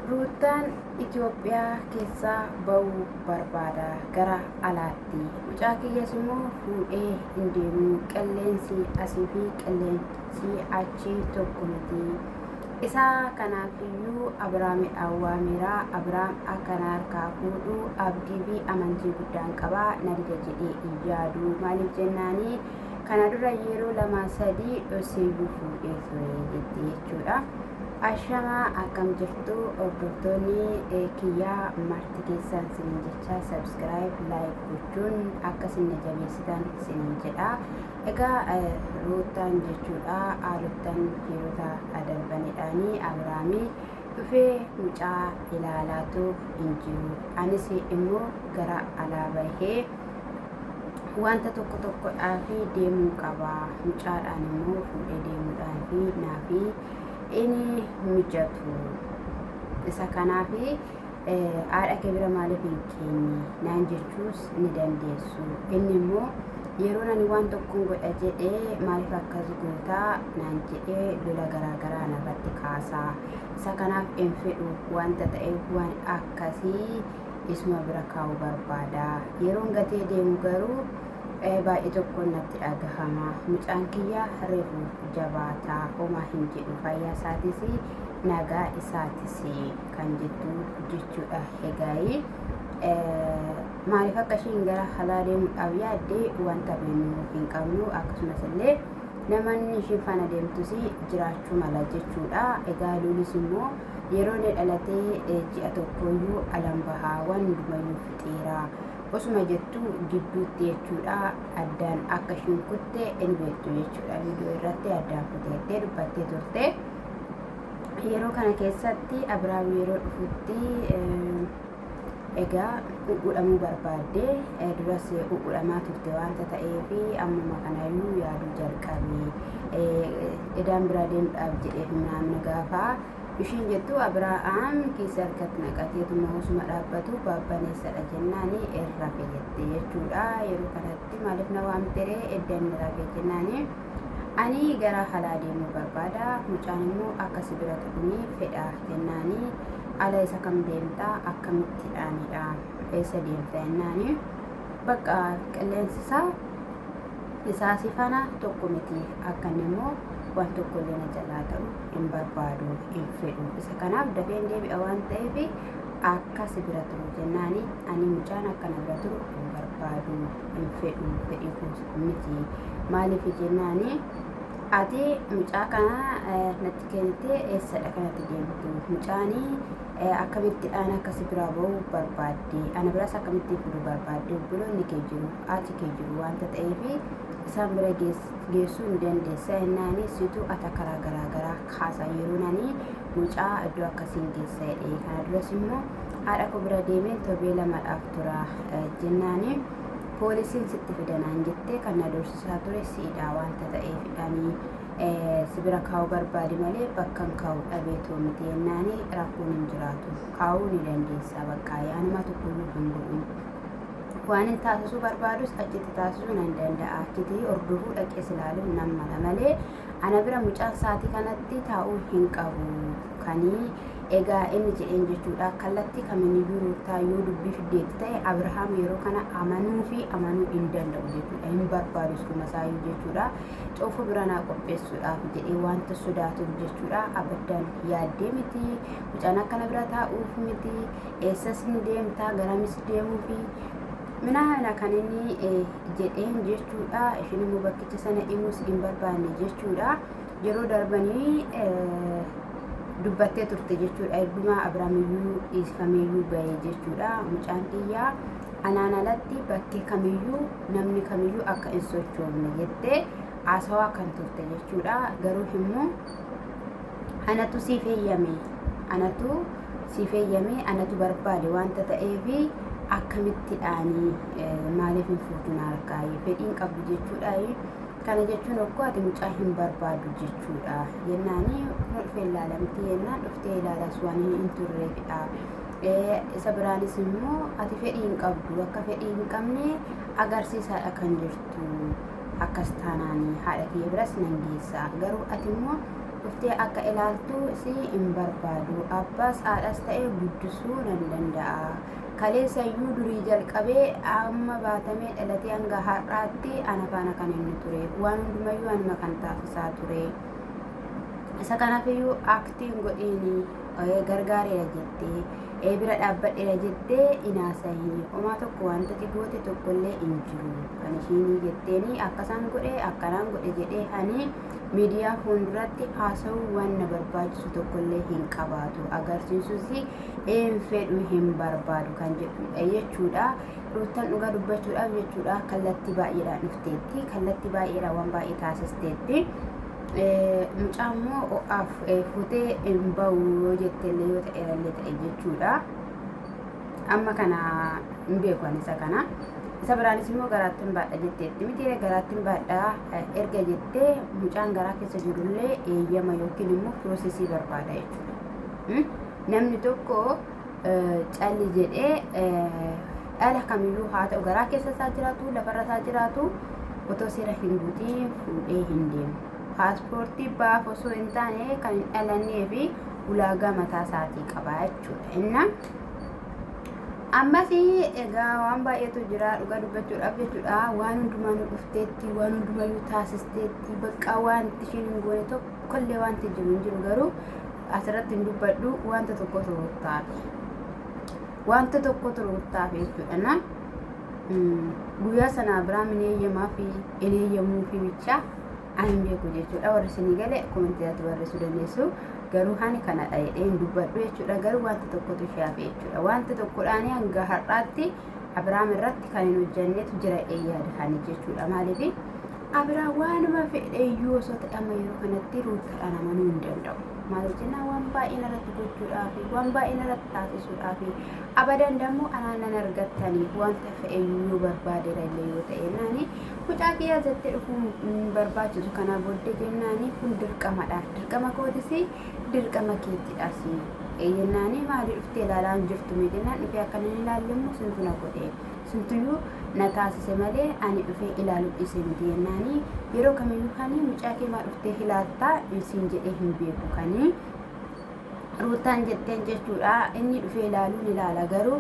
Ruutaan Itoophiyaa keessaa ba'uu barbaada gara alaatti. Mucaa kiyyaas immoo fuudhee hin deemu. Qilleensi asii fi qilleensi achi tokko miti. Isa kanaafiyyuu Abiraamidhaan waameera. Abiraam akkana harkaa fuudhu abdii fi amantii guddaan qaba. Nadiga jedhee hin yaadu. Maaliif jennaanii kana dura yeroo 2-3 dhoseeyyuu fuudhee ture jechuudha. Ashama akkam jirtu hordoftoonni kiyyaa marti keessan sinin jecha subscribe like gochuun akka sinna jabeessitan sinin jedha. Egaa ruutaan jechuudha haalottan yeroo darbanidhaanii Abiraamii dhufee mucaa ilaalaatu hin jiru. Anis immoo gara alaa bahee wanta tokkodhaaf deemuu qaba. Mucaadhaan immoo fuudhee deemuudhaaf naafi ini mijatu. Isa kanaafi haadha kee bira maaliif hin keenye naan jechuus ni dandeessu. Inni immoo yeroo nani waan tokkoon godha jedhee maaliif akkas gootaa naan jedhee lola garaagaraa narratti kaasaa. Isa kanaaf hin fedhu wanta ta'eef waan akkasii isuma bira kaa'uu barbaada. Yeroon gatee deemu garuu baay'ee tokkoon natti dhagahama. Mucaan kiyya reefu jabaataa homaa hin jedhu fayyaa isaatis nagaa isaatis kan jettu jechuudha. Egaa maaliif akka ishiin gara alaa deemuudhaaf yaadde wanta beeknu hin qabnu. Akkasumas illee namoonni ishiin faana deemtus jiraachuu mala jechuudha. Egaa loolis immoo yeroo inni dhalatee ji'a tokkooyyuu alan bahaa waan hundumayyuu fixeera. Osuma jettu gidduutti jechuudha addaan akka ishiin kutte hin beektu jechuudha. Viidiyoo irratti addaan kuteettee dubbattee turte. Yeroo kana keessatti Abiraam yeroo dhufutti egaa uudhamuu barbaadde duras uudhamaa turte wanta ta'eef ammuma kanayyuu yaaduu jalqabe. Edaan biraa deemuudhaaf jedheef naamna gaafa ishiin jettu Abiraam keessa harkatti naqateetuma osuma dhaabbatu baabbaneessadha jennaani irrafe jette jechuudha. Yeroo kanatti maaliif na waamteree eddan rafe jennaani ani gara alaa deemuu barbaada. Mucaan immoo akkas bira ta'uun fedha jennaani ala isa kam deemtaa akkamitti dhaanidha eessa deemta jennaani bakka qilleensi isaa si faana tokko miti. Akkan immoo waan tokko illee na jalaa ta'u hin barbaadu hin fedhu. Isa kanaaf dafeen deebi'a waan ta'eef akkas bira turu jennaani ani mucaan akkana bira turu hin barbaadu hin fedhu fedhii kun miti. Maaliif jennaani ati mucaa kana natti kennitee eessadha kanatti deemtu. Mucaanii akkamitti dhaan akkas biraa ba'uu barbaadde ana biras akkamitti fudhu barbaadde obboloonni kee jiru ati kee jiru wanta ta'eef isaan bira geessuu hin dandeessa jennaani situ ata karaa garaagaraa kaasa yeroo nani mucaa iddoo akkasiin geessa jedhee. Kana duras immoo haadha koo bira deemeen torbee lamaadhaaf tura jennaani poolisiin sitti fidanaan jettee kan na dorsisaa ture siidha wanta ta'eefidhaanii si bira kaa'uu barbaade malee bakkan kaa'uu dhabeetoo miti jennaani rakkoon hin jiraatu. Kaa'uu ni dandeessa bakka yaanuma tokkoyyuu hin bu'u. Waan hin taasisuu barbaadus achitti taasisuu nan danda'a. Achitti hordofuu dhaqees ilaaluu nan mala malee ana bira mucaan saatii kanatti taa'uu hin qabu. Kanii egaa inni jedheen jechuudha kallattii kamiiniyyuu ruutaa yoo dubbii fiddeetti ta'e Abiraam yeroo kana amanuu fi amanuu hin danda'u jechuudha. Hin barbaadus kumasaayyuu jechuudha. Xoofoo bira naa qopheessuudhaaf jedhee wanta sodaatuuf jechuudha. Abaddaan yaaddee miti mucaan akkana bira taa'uuf miti. Eessas ni deemtaa garamis deemuufi mina kan inni jedheen jechuudha. Ishiin immoo bakkicha sana himuus hin barbaanne jechuudha. Yeroo darbanii dubbattee turte jechuudha. Ergumaa Abiraamiyyuu dhiifameeyyuu bahee jechuudha. Mucaan kiyyaa anaan alatti bakkee kamiyyuu namni kamiyyuu akka hin sochoofne jettee haasawaa kan turte jechuudha. Garuu immoo anatu siif eeyyame anatu barbaade wanta ta'eef akkamitti dhaanii maaliif hin fuutuun harkaayee fedhiin qabdu jechuudha. Kana jechuun okkoo ati mucaa hin barbaadu jechuudha jennaani dhufee ilaalamti jennaan dhuftee ilaalas waan hin turreefidha. Isa biraanis immoo ati fedhii hin qabdu akka fedhii hin qabne agarsiisaadha kan jirtu. Akkas taanaani haadha kiyya biras nan geessa. Garuu ati immoo dhuftee akka ilaaltu si hin barbaadu. Abbaas haadhas ta'e guddisuu nan danda'a. Kaleessayyuu durii jalqabee amma baatamee dhalatee hanga har'aatti ana faana kan inni ture. Waan hundumayyuu anuma kan taasisaa ture. Isa kanaafuu aktiin godhiini gargaareera jettee bira dhaabbadheera jettee inaasahii homaa tokko wanta goote tokkollee hin jiru kan ishiin jetteeni akkasaan godhe akkanaan godhe jedhee hani miidiyaa fuulduratti haasa'uu waan na barbaachisu tokkollee hin qabaatu agarsiisus hin fedhu hin barbaadu kan jedhudha jechuudha. Ruutaan dhugaa dubbachuudhaaf jechuudha kallattii baay'eedhaan dhufteetti kallattii baay'eedhaan waan baay'ee taasisteetti. Mucaan immoo ho'aaf futee hin bahu jetteellee yoo ta'e jechuudha. Amma kana hin beeku isa kana. Isa biraanis immoo garaatti hin baadha jetteetti miti garaatti hin baadha erga jettee mucaan garaa keessa jirullee eeyyama yookiin immoo piroosesii barbaada jechuudha. Namni tokko calli jedhee dhala kamiyyuu haa ta'u garaa keessa isaa jiraatu lafarra isaa jiraatu otoo seera hin guutiin fuudhee hin deemu. Paaspoortii baaf osoo hin taane kan hin dhalannee fi ulaagaa mataa isaatii qaba jechuudha. Ammas egaa waan baay'eetu jira dhugaa dubbachuudhaaf jechuudha. Waan hundumaa nu dhufteetti waan hundumayyuu taasisteetti bakka wanti ishiin hin goone tokkollee wanti jiru hin jiru garuu asirratti hin dubbadhu wanta tokko turuuttaaf jechuudha. Guyyaa sanaa biraa mineeyyamaa fi eneeyyamuu fi bichaa ayin beeku jechuudha. Warri isinii galee koomentiirratti barreessuu dandeessu. Garuu hani kanadha jedhee hin dubbadhu jechuudha. Garuu wanta tokkotu shaafe jechuudha. Wanta tokkodhaan hanga har'aatti Abiraam irratti kan hin hojjannetu jira yaada hani jechuudha. Maaliif Abiraam waanuma fedheyyuu osoo ta'e amma yeroo kanatti ruutaadhaan amanuu hin danda'u. Maaliif jennaan waan baay'een irratti gochuudhaaf waan baay'een irratti taasisuudhaaf abadan dammoo anaan nan argattanii wanta fe'eyyuu barbaadeera illee yoo ta'e naani mucaa kiyyaa jettee dhufuu barbaachisu kanaa booddee jennaani kun dirqamadha. Dirqama kootis dirqama keettidhas jennaani maali dhuftee ilaalaan jirtu mee jennaan dhufee akka inni ilaallemmoo sintu na godhe sintuyyuu na taasise malee ani dhufee ilaaluu dhiise miti jennaani yeroo kamiyyuu kanii mucaa kee maa dhuftee ilaattaa isin jedhee hin beeku kanii ruutaan jetteen jechuudha. Inni dhufee ilaaluun ilaala garuu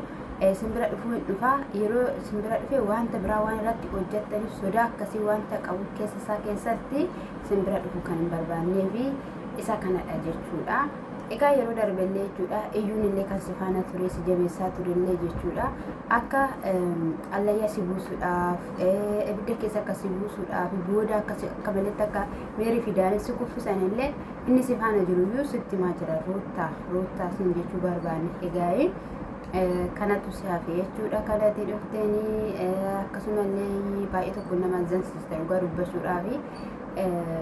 simbira dhufuu hin dhufaa yeroo simbira dhufee wanta biraa waan irratti hojjettaniif sodaa akkasii wanta qabu keessa isaa keessatti simbira dhufuu kan hin barbaannee fi isa kanadha jechuudha. Egaa yeroo darbellee jechuudha iyyuun illee kan si faana ture si jabeessaa turellee jechuudha. Akka allayyaa si buusuudhaaf ibidda keessa akka si buusuudhaaf booda akka maletti akka meerii fidaanis si kuffisan illee inni si faana jiruyyuu sitti maa jira ruuttaa siin jechuu barbaanne. Egaa kanatu si hafe jechuudha. Kadhatii dhufteenii akkasumallee baay'ee tokko nama zansiista dhugaa dubbachuudhaaf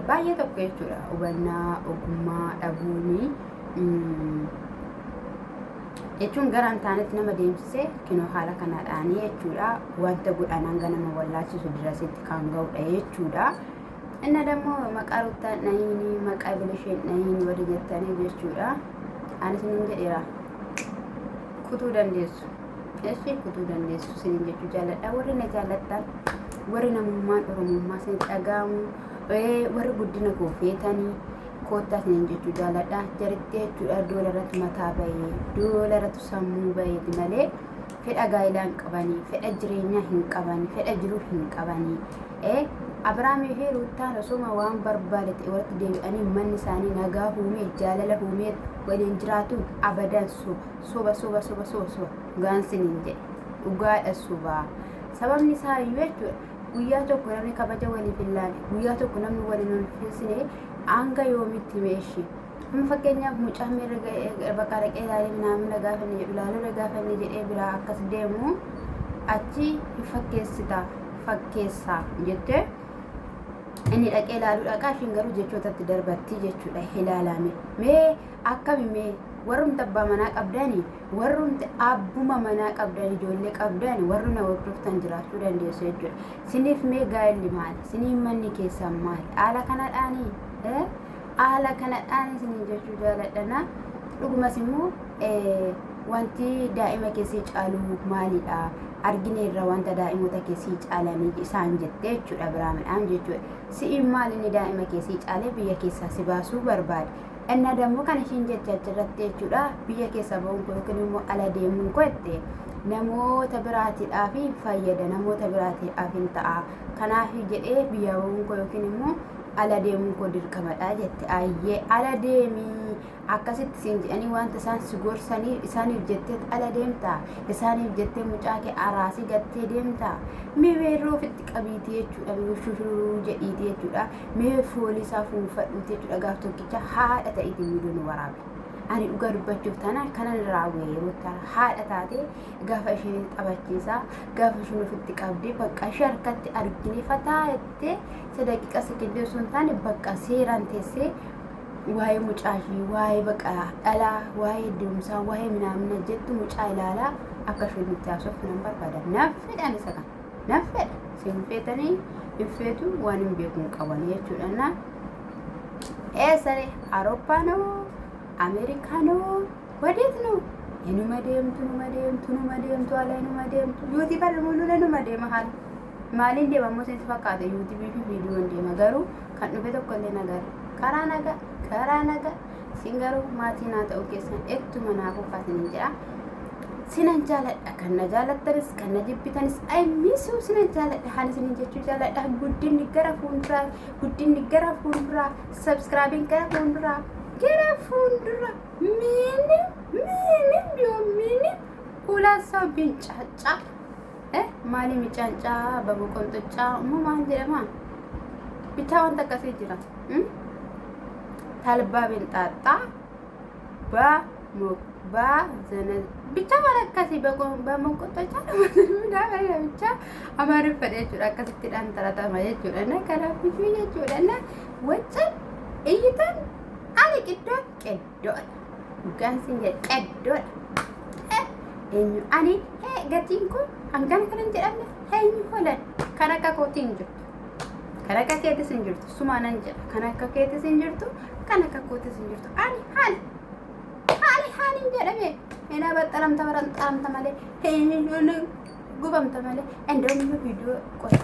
baay'ee tokko jechuudha. Hubannaa ogummaa dhabuuni jechuun garaan taanetti nama deemsisee kinoo haala kanaadhaanii jechuudha. Wanta godhan hanga nama wallaalchisu dirasitti kan ga'udha jechuudha. Inna dammoo maqaa ruuttaan dhahiini maqaa bilisheen dhahiini wali jettanii jechuudha. Anis nin jedheera kutuu dandeessu kutuu dandeessu sinin jechuu jaalladha. Warri na jaallattan warri namummaan oromummaa sin dhagaamu warri guddina koo feetanii koottaa sinin jechuu jaalladha. Jaritti jechuudha doolarratti mataa bahee doolarratti sammuu baheeti malee fedha gaa'ilaa hin qabanii fedha jireenyaa hin qabanii fedha jiruu hin qabanii. Abiraamii fi ruuttaan osuma waan barbaadate walitti deebi'anii manni isaanii nagaa uumee jaalala uumee waliin jiraatuun abadan soba gaansiniin jedhe dhugaadha sobaa. Sababni isaa iyyuu jechuudha guyyaa tokko namni kabaja waliif hin laanne guyyaa tokko namni waliin ulfeessine hanga yoomitti meeshii amma fakkeenyaaf mucaan meerra bakka dhaqee ilaalee naamna gaafanne jedhu ilaaluu gaafanne jedhee biraa akkas deemu achi fakkeessaa jettee inni dhaqee ilaaluu dhaqaa ishiin garuu jechootatti darbatti jechuudha. Ilaalame mee akkami mee warrumti abbaa manaa qabdanii warrumti abbuma manaa qabdan ijoollee qabdan warri na hordoftan jiraachuu dandeessu jechuudha. Siniif mee gaa'elli maali? Siniif manni keessan maali? Haala kanadhaanii siniin jechuu jaalladhana. Dhugumas immoo wanti daa'ima keessii caalu maalidha argine irra wanta daa'imota keessii caalanii isaan jettee jechuudha Biraamadhaan jechuudha. Si'in maalinni daa'ima keessii caalee biyya keessaa si baasuu barbaade. Inna dammoo kan ishiin jecha jirratti jechuudha biyya keessa ba'uun koo yookiin immoo ala deemuun koo jettee namoota biraatiidhaaf fayyada namoota biraatiidhaaf hin ta'a. Kanaaf jedhee biyya ba'uun koo yookiin immoo ala deemuun koo dirqamadha jette. Ayyee ala deemii akkasitti siin jedhanii wanta isaan si gorsanii isaaniif jettee ala deemta isaaniif jettee mucaa kee araasii gattee deemta mee weerroo ofitti qabiitii jechuudha shushuruu jedhiitii jechuudha mee foolisaa fuunfadhuutii jechuudha gaaf tokkicha haadha ta'iitii miidhuun waraabe. Ani dhugaa dubbachuuf taanaan kanan irraa weeroo taana haadha taatee gaafa isheen taphachiisaa gaafa isheen ofitti qabdee bakka ishee harkatti argine fataa jettee daqiiqa sekondii osoo hin taane bakka seeraan teessee waa'ee mucaashii waa'ee baqa dhalaa waa'ee deemsaa waa'ee minaamina jettu mucaa ilaalaa akka isheen itti haasoftu nan barbaada. Naffedhaan isa kan naffedha siin feetanii hin feetu waan hin beekuun qaban jechuudha. Na eessare Awurooppaanoo Ameerikaanoo wadeet nu numa deemtu ala numa deemtu yuutii barmuun numa deema haala. Maaliin deemamoo isin fakkaata yuutii fi viidiyoon deema garuu kan dhufe tokko illee nagaa karaa nagaa isin garuu maatii naa ta'uu keessan eegtuma naafuu kaasanii jedha. Sinan jaaladha kan na jaalattanis kan na jibbitanis aymiisuu sinan jaaladha haan isinin jechuu jaaladha. Guddinni gara fuulduraa sabskraabiin gara fuulduraa miini ulaan saa bincaacaa maali micaacaa babu qonxocaa uumamaan jedhama bitaa wanta akkasii jira. Talbaa binxaaxaa zana bicha waan akkasii bamuqoxochaa nama bicha amaariffadha jechuudha akkasitti dhaan taratama jechuudha. Na kanaaf bifii jechuudha. Na wajjin iyyitan ani qeddoodha dhugaan siin jedhe qeddoodha. Eenyu ani gatiin kun hangana kanan jedhamne eenyu holan kan akka kootiin jirtu kan akka keetis hin jirtu sumaanan jedha kan akka keetis hin jirtu kan akka kootis hin jirtu ani haanin jedhame ena baxxaramta malee gubamta malee endoomi viidiyoo qola